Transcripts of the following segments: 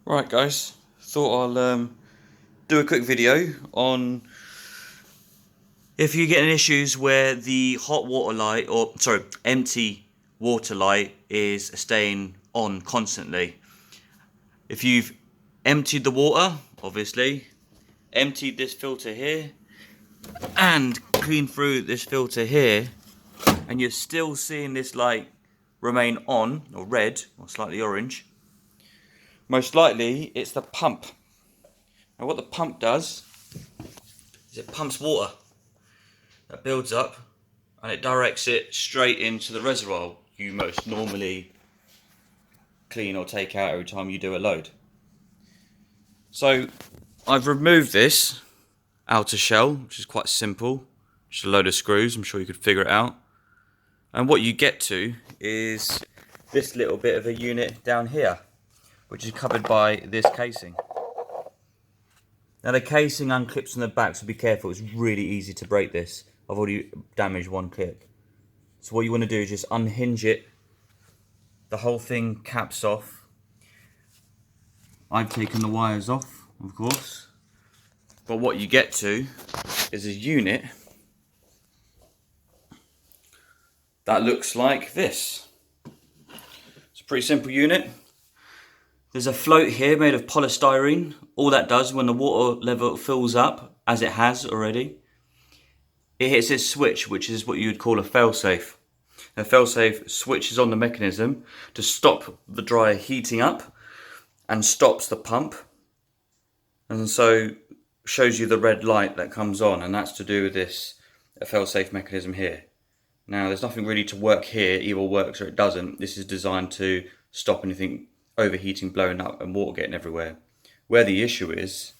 Right guys, thought I'll do a quick video on if you're getting issues where the hot water light, or sorry, empty water light is staying on constantly. If you've emptied the water, obviously, emptied this filter here and cleaned through this filter here, and you're still seeing this light remain on, or red, or slightly orange, most likely it's the pump. Now what the pump does is it pumps water that builds up and it directs it straight into the reservoir you most normally clean or take out every time you do a load. So I've removed this outer shell, which is quite simple, just a load of screws. I'm sure you could figure it out. And what you get to is this little bit of a unit down here, which is covered by this casing. Now the casing unclips on the back, so be careful, it's really easy to break this. I've already damaged one clip. So what you want to do is just unhinge it, the whole thing caps off. I've taken the wires off, of course, but what you get to is a unit that looks like this. It's a pretty simple unit. There's a float here made of polystyrene. All that does, when the water level fills up, as it has already, it hits this switch, which is what you would call a failsafe. A failsafe switches on the mechanism to stop the dryer heating up and stops the pump, and so shows you the red light that comes on, and that's to do with this failsafe mechanism here. Now there's nothing really to work here, either works or it doesn't. This is designed to stop anything overheating, blowing up and water getting everywhere. Where the issue is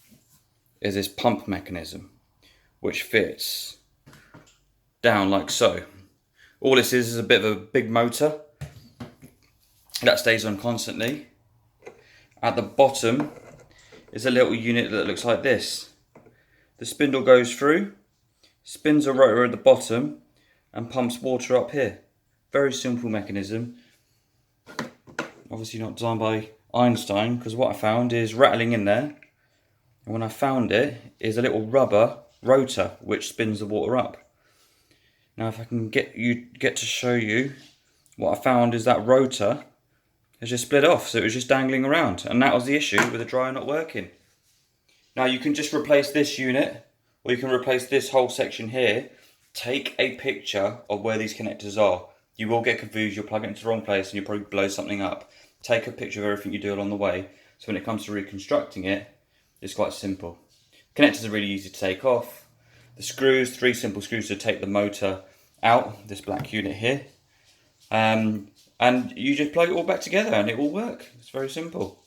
this pump mechanism, which fits down like so. All this is a bit of a big motor that stays on constantly. At the bottom is a little unit that looks like this. The spindle goes through, spins a rotor at the bottom and pumps water up here. Very simple mechanism. Obviously not designed by Einstein, because what I found is rattling in there, and when I found it is a little rubber rotor which spins the water up. Now if I can get to show you, what I found is that rotor has just split off, so it was just dangling around, and that was the issue with the dryer not working. Now you can just replace this unit, or you can replace this whole section here. Take a picture of where these connectors are. You will get confused, you'll plug it into the wrong place and you'll probably blow something up. Take a picture of everything you do along the way, so when it comes to reconstructing it, it's quite simple. Connectors are really easy to take off. The screws, 3 simple screws to take the motor out, this black unit here. And you just plug it all back together and it will work. It's very simple.